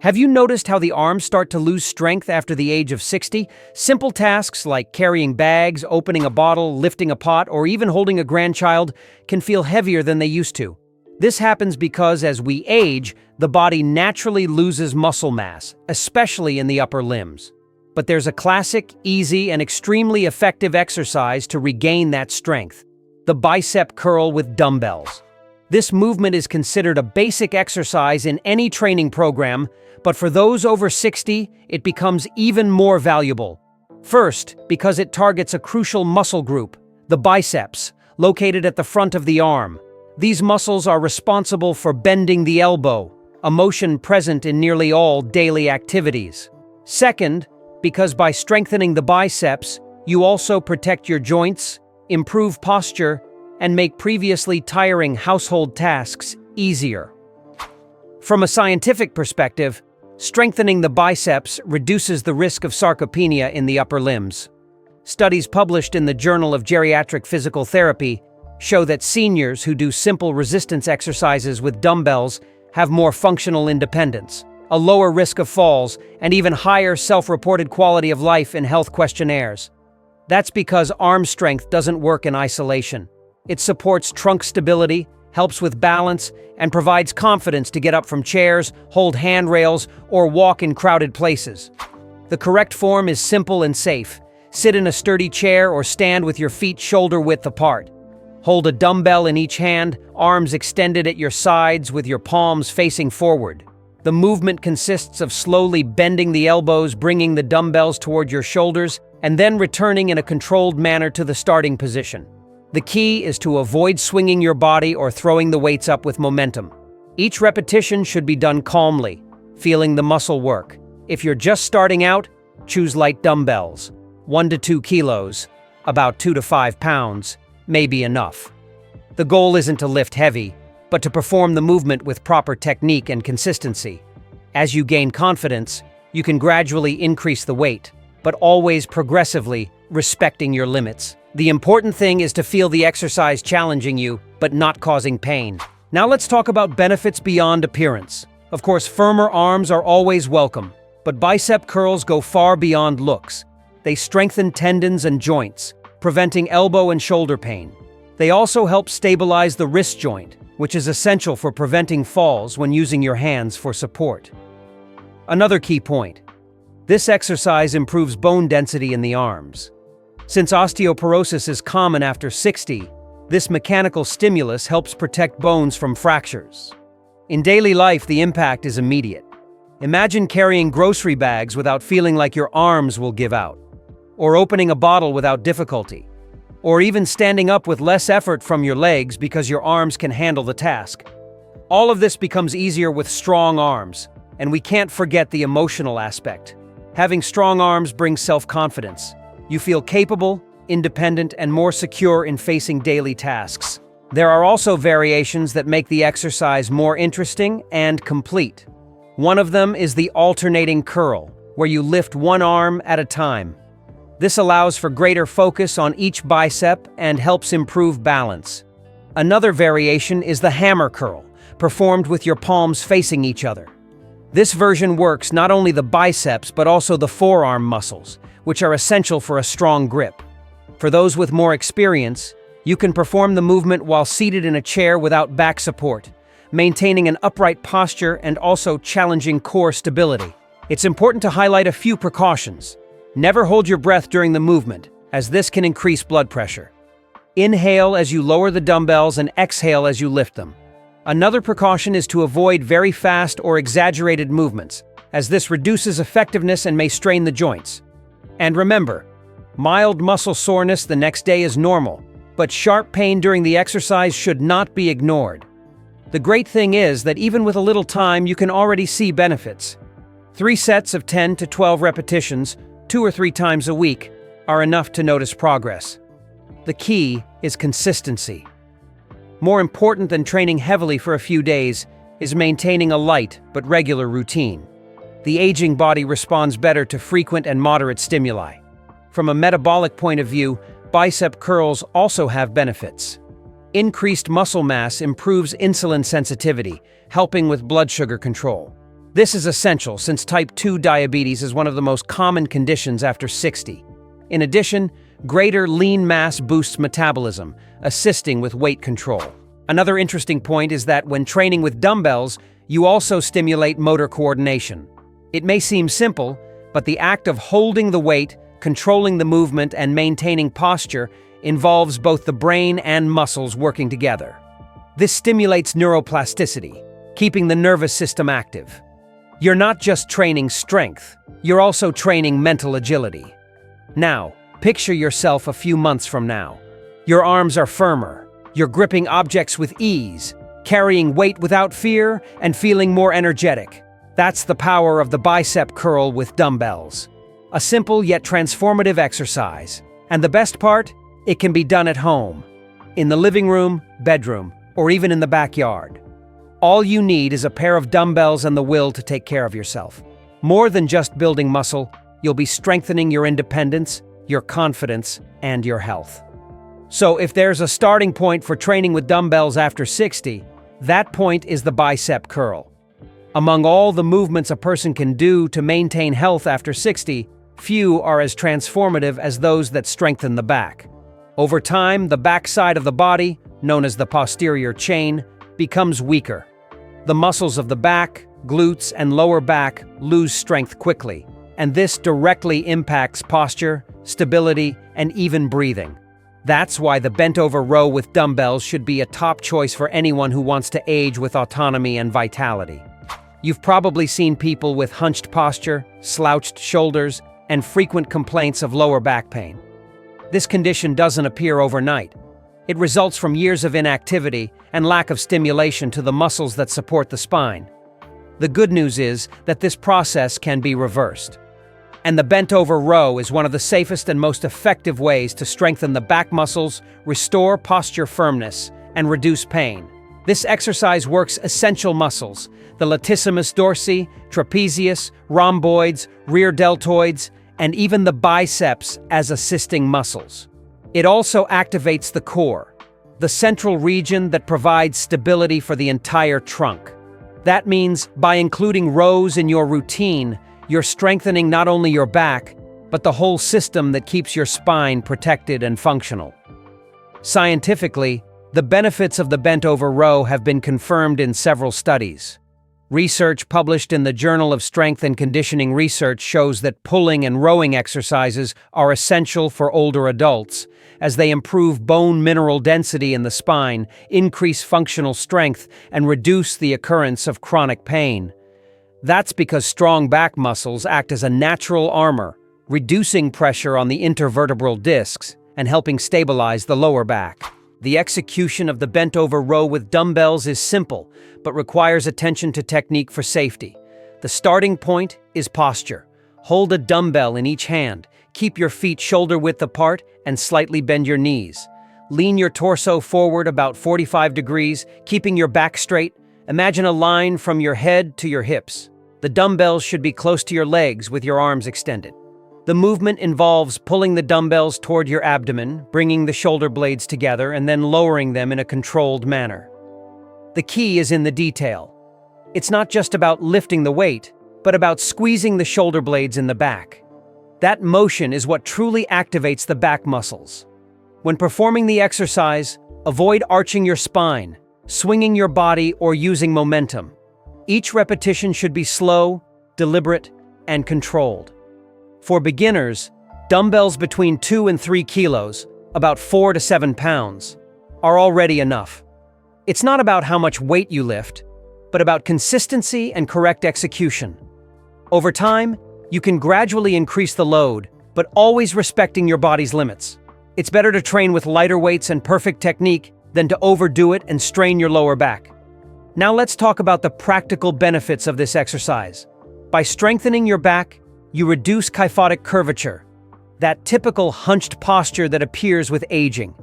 Have you noticed how the arms start to lose strength after the age of 60? Simple tasks like carrying bags, opening a bottle, lifting a pot, or even holding a grandchild can feel heavier than they used to. This happens because as we age, the body naturally loses muscle mass, especially in the upper limbs. But there's a classic, easy, and extremely effective exercise to regain that strength: the bicep curl with dumbbells. This movement is considered a basic exercise in any training program, but for those over 60, it becomes even more valuable. First, because it targets a crucial muscle group, the biceps, located at the front of the arm. These muscles are responsible for bending the elbow, a motion present in nearly all daily activities. Second, because by strengthening the biceps, you also protect your joints, improve posture, and make previously tiring household tasks easier. From a scientific perspective, strengthening the biceps reduces the risk of sarcopenia in the upper limbs. Studies published in the Journal of Geriatric Physical Therapy show that seniors who do simple resistance exercises with dumbbells have more functional independence, a lower risk of falls, and even higher self-reported quality of life in health questionnaires. That's because arm strength doesn't work in isolation. It supports trunk stability, helps with balance, and provides confidence to get up from chairs, hold handrails, or walk in crowded places. The correct form is simple and safe. Sit in a sturdy chair or stand with your feet shoulder-width apart. Hold a dumbbell in each hand, arms extended at your sides with your palms facing forward. The movement consists of slowly bending the elbows, bringing the dumbbells toward your shoulders, and then returning in a controlled manner to the starting position. The key is to avoid swinging your body or throwing the weights up with momentum. Each repetition should be done calmly, feeling the muscle work. If you're just starting out, choose light dumbbells. 1 to 2 kilos, about 2 to 5 pounds, may be enough. The goal isn't to lift heavy, but to perform the movement with proper technique and consistency. As you gain confidence, you can gradually increase the weight, but always progressively, respecting your limits. The important thing is to feel the exercise challenging you, but not causing pain. Now let's talk about benefits beyond appearance. Of course, firmer arms are always welcome, but bicep curls go far beyond looks. They strengthen tendons and joints, preventing elbow and shoulder pain. They also help stabilize the wrist joint, which is essential for preventing falls when using your hands for support. Another key point: this exercise improves bone density in the arms. Since osteoporosis is common after 60, this mechanical stimulus helps protect bones from fractures. In daily life, the impact is immediate. Imagine carrying grocery bags without feeling like your arms will give out, or opening a bottle without difficulty, or even standing up with less effort from your legs because your arms can handle the task. All of this becomes easier with strong arms, and we can't forget the emotional aspect. Having strong arms brings self-confidence. You feel capable, independent, and more secure in facing daily tasks. There are also variations that make the exercise more interesting and complete. One of them is the alternating curl, where you lift one arm at a time. This allows for greater focus on each bicep and helps improve balance. Another variation is the hammer curl, performed with your palms facing each other. This version works not only the biceps but also the forearm muscles, which are essential for a strong grip. For those with more experience, you can perform the movement while seated in a chair without back support, maintaining an upright posture and also challenging core stability. It's important to highlight a few precautions. Never hold your breath during the movement, as this can increase blood pressure. Inhale as you lower the dumbbells and exhale as you lift them. Another precaution is to avoid very fast or exaggerated movements, as this reduces effectiveness and may strain the joints. And remember, mild muscle soreness the next day is normal, but sharp pain during the exercise should not be ignored. The great thing is that even with a little time, you can already see benefits. 3 sets of 10 to 12 repetitions, 2 or 3 times a week, are enough to notice progress. The key is consistency. More important than training heavily for a few days is maintaining a light but regular routine. The aging body responds better to frequent and moderate stimuli. From a metabolic point of view, bicep curls also have benefits. Increased muscle mass improves insulin sensitivity, helping with blood sugar control. This is essential since type 2 diabetes is one of the most common conditions after 60. In addition, greater lean mass boosts metabolism, assisting with weight control. Another interesting point is that when training with dumbbells, you also stimulate motor coordination. It may seem simple, but the act of holding the weight, controlling the movement, and maintaining posture involves both the brain and muscles working together. This stimulates neuroplasticity, keeping the nervous system active. You're not just training strength, you're also training mental agility. Now, picture yourself a few months from now. Your arms are firmer, you're gripping objects with ease, carrying weight without fear, and feeling more energetic. That's the power of the bicep curl with dumbbells. A simple yet transformative exercise. And the best part? It can be done at home, in the living room, bedroom, or even in the backyard. All you need is a pair of dumbbells and the will to take care of yourself. More than just building muscle, you'll be strengthening your independence, your confidence, and your health. So if there's a starting point for training with dumbbells after 60, that point is the bicep curl. Among all the movements a person can do to maintain health after 60, few are as transformative as those that strengthen the back. Over time, the backside of the body, known as the posterior chain, becomes weaker. The muscles of the back, glutes, and lower back lose strength quickly, and this directly impacts posture, stability, and even breathing. That's why the bent-over row with dumbbells should be a top choice for anyone who wants to age with autonomy and vitality. You've probably seen people with hunched posture, slouched shoulders, and frequent complaints of lower back pain. This condition doesn't appear overnight. It results from years of inactivity and lack of stimulation to the muscles that support the spine. The good news is that this process can be reversed. And the bent-over row is one of the safest and most effective ways to strengthen the back muscles, restore posture firmness, and reduce pain. This exercise works essential muscles, the latissimus dorsi, trapezius, rhomboids, rear deltoids, and even the biceps as assisting muscles. It also activates the core, the central region that provides stability for the entire trunk. That means by including rows in your routine, you're strengthening not only your back, but the whole system that keeps your spine protected and functional. Scientifically, the benefits of the bent-over row have been confirmed in several studies. Research published in the Journal of Strength and Conditioning Research shows that pulling and rowing exercises are essential for older adults, as they improve bone mineral density in the spine, increase functional strength, and reduce the occurrence of chronic pain. That's because strong back muscles act as a natural armor, reducing pressure on the intervertebral discs and helping stabilize the lower back. The execution of the bent-over row with dumbbells is simple, but requires attention to technique for safety. The starting point is posture. Hold a dumbbell in each hand, keep your feet shoulder-width apart, and slightly bend your knees. Lean your torso forward about 45 degrees, keeping your back straight. Imagine a line from your head to your hips. The dumbbells should be close to your legs with your arms extended. The movement involves pulling the dumbbells toward your abdomen, bringing the shoulder blades together, and then lowering them in a controlled manner. The key is in the detail. It's not just about lifting the weight, but about squeezing the shoulder blades in the back. That motion is what truly activates the back muscles. When performing the exercise, avoid arching your spine, swinging your body, or using momentum. Each repetition should be slow, deliberate, and controlled. For beginners, dumbbells between 2 and 3 kilos, about 4 to 7 pounds, are already enough. It's not about how much weight you lift, but about consistency and correct execution. Over time, you can gradually increase the load, but always respecting your body's limits. It's better to train with lighter weights and perfect technique than to overdo it and strain your lower back. Now let's talk about the practical benefits of this exercise. By strengthening your back, you reduce kyphotic curvature, that typical hunched posture that appears with aging.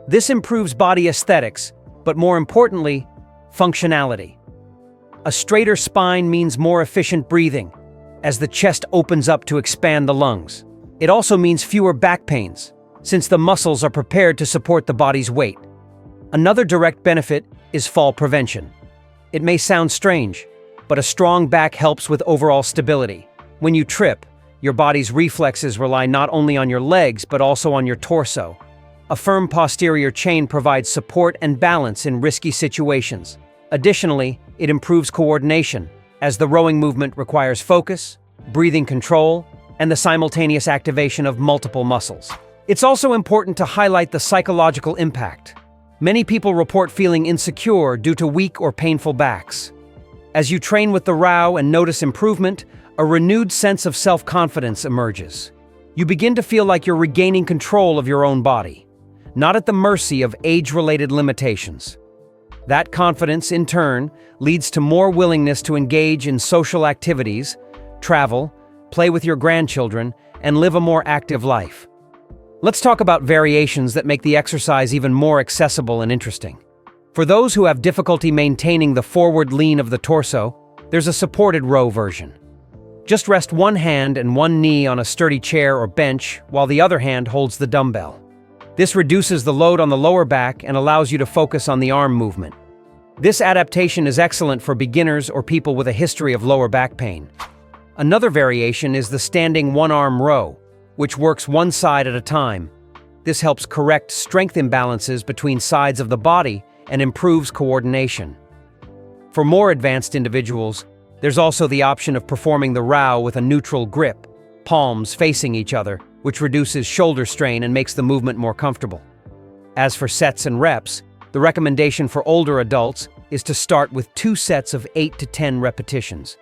This improves body aesthetics, but more importantly, functionality. A straighter spine means more efficient breathing, as the chest opens up to expand the lungs. It also means fewer back pains, since the muscles are prepared to support the body's weight. Another direct benefit is fall prevention. It may sound strange, but a strong back helps with overall stability. When you trip, your body's reflexes rely not only on your legs but also on your torso. A firm posterior chain provides support and balance in risky situations. Additionally, it improves coordination, as the rowing movement requires focus, breathing control, and the simultaneous activation of multiple muscles. It's also important to highlight the psychological impact. Many people report feeling insecure due to weak or painful backs. As you train with the row and notice improvement, a renewed sense of self-confidence emerges. You begin to feel like you're regaining control of your own body, not at the mercy of age-related limitations. That confidence, in turn, leads to more willingness to engage in social activities, travel, play with your grandchildren, and live a more active life. Let's talk about variations that make the exercise even more accessible and interesting. For those who have difficulty maintaining the forward lean of the torso, there's a supported row version. Just rest one hand and one knee on a sturdy chair or bench while the other hand holds the dumbbell. This reduces the load on the lower back and allows you to focus on the arm movement. This adaptation is excellent for beginners or people with a history of lower back pain. Another variation is the standing one-arm row, which works one side at a time. This helps correct strength imbalances between sides of the body and improves coordination. For more advanced individuals, there's also the option of performing the row with a neutral grip, palms facing each other, which reduces shoulder strain and makes the movement more comfortable. As for sets and reps, the recommendation for older adults is to start with 2 sets of 8 to 10 repetitions,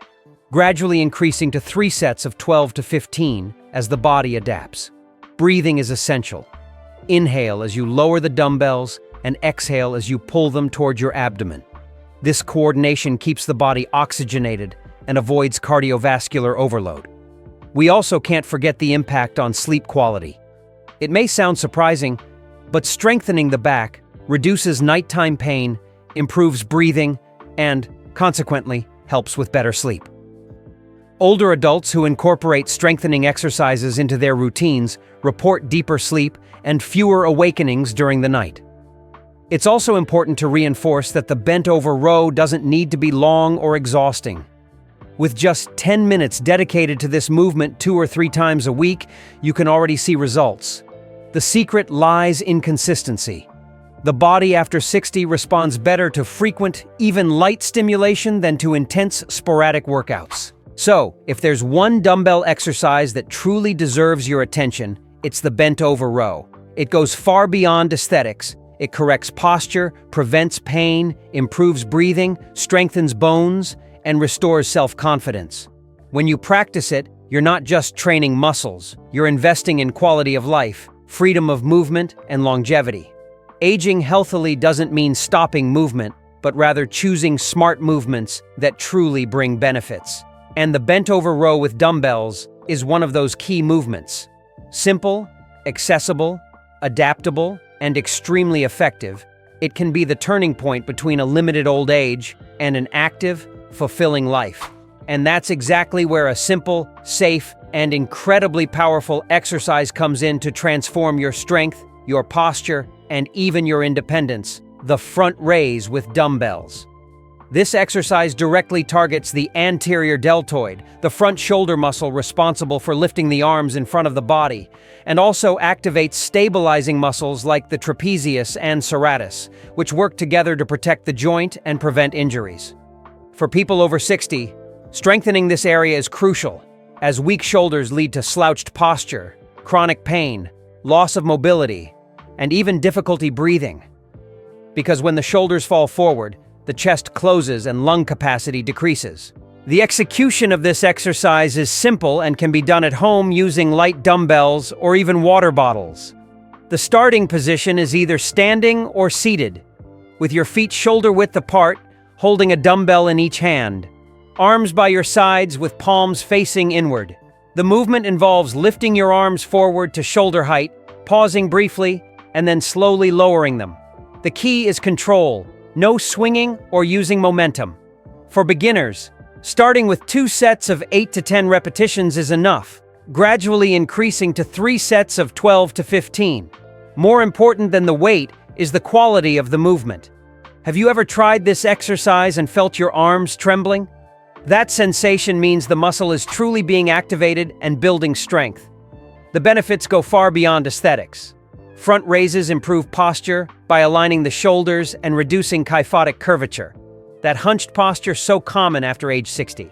gradually increasing to 3 sets of 12 to 15 as the body adapts. Breathing is essential. Inhale as you lower the dumbbells and exhale as you pull them toward your abdomen. This coordination keeps the body oxygenated and avoids cardiovascular overload. We also can't forget the impact on sleep quality. It may sound surprising, but strengthening the back reduces nighttime pain, improves breathing, and, consequently, helps with better sleep. Older adults who incorporate strengthening exercises into their routines report deeper sleep and fewer awakenings during the night. It's also important to reinforce that the bent-over row doesn't need to be long or exhausting. With just 10 minutes dedicated to this movement 2 or 3 times a week, you can already see results. The secret lies in consistency. The body after 60 responds better to frequent, even light stimulation than to intense, sporadic workouts. So, if there's one dumbbell exercise that truly deserves your attention, it's the bent-over row. It goes far beyond aesthetics. It corrects posture, prevents pain, improves breathing, strengthens bones, and restores self-confidence. When you practice it, you're not just training muscles, you're investing in quality of life, freedom of movement, and longevity. Aging healthily doesn't mean stopping movement, but rather choosing smart movements that truly bring benefits. And the bent-over row with dumbbells is one of those key movements. Simple, accessible, adaptable, and extremely effective, it can be the turning point between a limited old age and an active, fulfilling life. And that's exactly where a simple, safe, and incredibly powerful exercise comes in to transform your strength, your posture, and even your independence: the front raise with dumbbells. This exercise directly targets the anterior deltoid, the front shoulder muscle responsible for lifting the arms in front of the body, and also activates stabilizing muscles like the trapezius and serratus, which work together to protect the joint and prevent injuries. For people over 60, strengthening this area is crucial, as weak shoulders lead to slouched posture, chronic pain, loss of mobility, and even difficulty breathing. Because when the shoulders fall forward, the chest closes and lung capacity decreases. The execution of this exercise is simple and can be done at home using light dumbbells or even water bottles. The starting position is either standing or seated, with your feet shoulder-width apart, holding a dumbbell in each hand. Arms by your sides with palms facing inward. The movement involves lifting your arms forward to shoulder height, pausing briefly, and then slowly lowering them. The key is control. No swinging or using momentum. For beginners, starting with 2 sets of 8 to 10 repetitions is enough, gradually increasing to 3 sets of 12 to 15. More important than the weight is the quality of the movement. Have you ever tried this exercise and felt your arms trembling? That sensation means the muscle is truly being activated and building strength. The benefits go far beyond aesthetics. Front raises improve posture by aligning the shoulders and reducing kyphotic curvature, that hunched posture so common after age 60.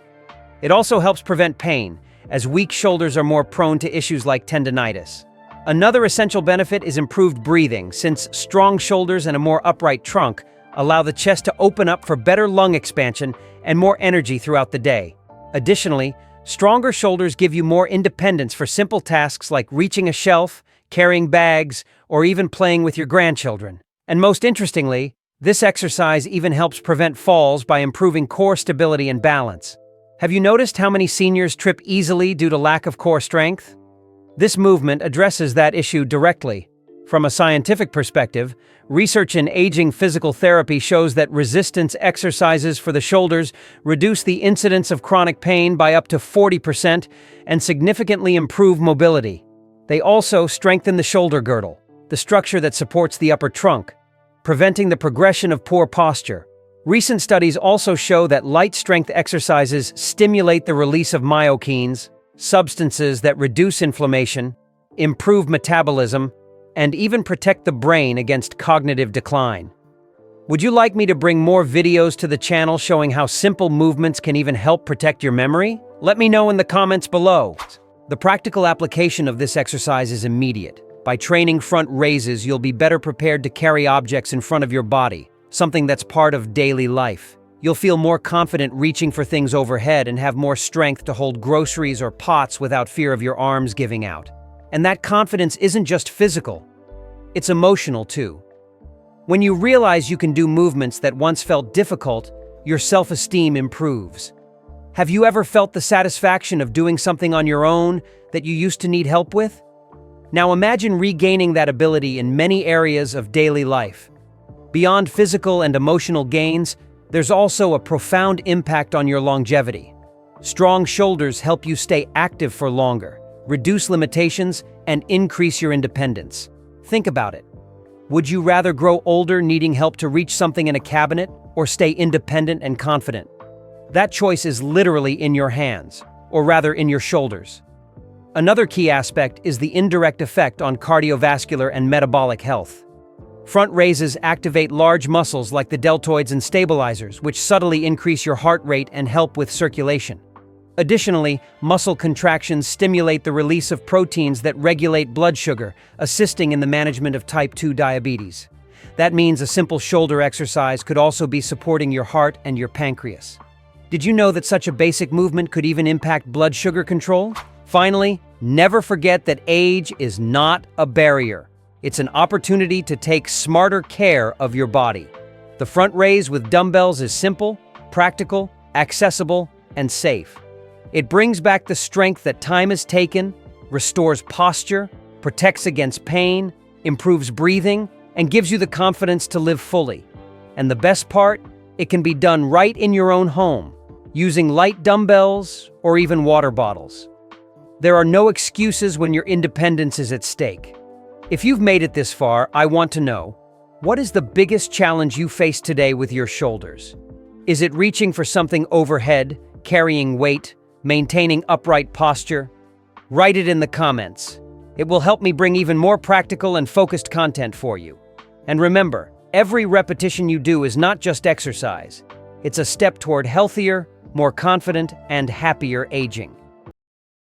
It also helps prevent pain, as weak shoulders are more prone to issues like tendinitis. Another essential benefit is improved breathing, since strong shoulders and a more upright trunk allow the chest to open up for better lung expansion and more energy throughout the day. Additionally, stronger shoulders give you more independence for simple tasks like reaching a shelf, carrying bags, or even playing with your grandchildren. And most interestingly, this exercise even helps prevent falls by improving core stability and balance. Have you noticed how many seniors trip easily due to lack of core strength? This movement addresses that issue directly. From a scientific perspective, research in aging physical therapy shows that resistance exercises for the shoulders reduce the incidence of chronic pain by up to 40% and significantly improve mobility. They also strengthen the shoulder girdle, the structure that supports the upper trunk, preventing the progression of poor posture. Recent studies also show that light strength exercises stimulate the release of myokines, substances that reduce inflammation, improve metabolism, and even protect the brain against cognitive decline. Would you like me to bring more videos to the channel showing how simple movements can even help protect your memory? Let me know in the comments below. The practical application of this exercise is immediate. By training front raises, you'll be better prepared to carry objects in front of your body, something that's part of daily life. You'll feel more confident reaching for things overhead and have more strength to hold groceries or pots without fear of your arms giving out. And that confidence isn't just physical, it's emotional too. When you realize you can do movements that once felt difficult, your self-esteem improves. Have you ever felt the satisfaction of doing something on your own that you used to need help with? Now imagine regaining that ability in many areas of daily life. Beyond physical and emotional gains, there's also a profound impact on your longevity. Strong shoulders help you stay active for longer, reduce limitations, and increase your independence. Think about it. Would you rather grow older needing help to reach something in a cabinet, or stay independent and confident? That choice is literally in your hands, or rather in your shoulders. Another key aspect is the indirect effect on cardiovascular and metabolic health. Front raises activate large muscles like the deltoids and stabilizers, which subtly increase your heart rate and help with circulation. Additionally, muscle contractions stimulate the release of proteins that regulate blood sugar, assisting in the management of type 2 diabetes. That means a simple shoulder exercise could also be supporting your heart and your pancreas. Did you know that such a basic movement could even impact blood sugar control? Finally, never forget that age is not a barrier. It's an opportunity to take smarter care of your body. The front raise with dumbbells is simple, practical, accessible, and safe. It brings back the strength that time has taken, restores posture, protects against pain, improves breathing, and gives you the confidence to live fully. And the best part, it can be done right in your own home, using light dumbbells or even water bottles. There are no excuses when your independence is at stake. If you've made it this far, I want to know, what is the biggest challenge you face today with your shoulders? Is it reaching for something overhead, carrying weight, maintaining upright posture? Write it in the comments. It will help me bring even more practical and focused content for you. And remember, every repetition you do is not just exercise. It's a step toward healthier, more confident, and happier aging.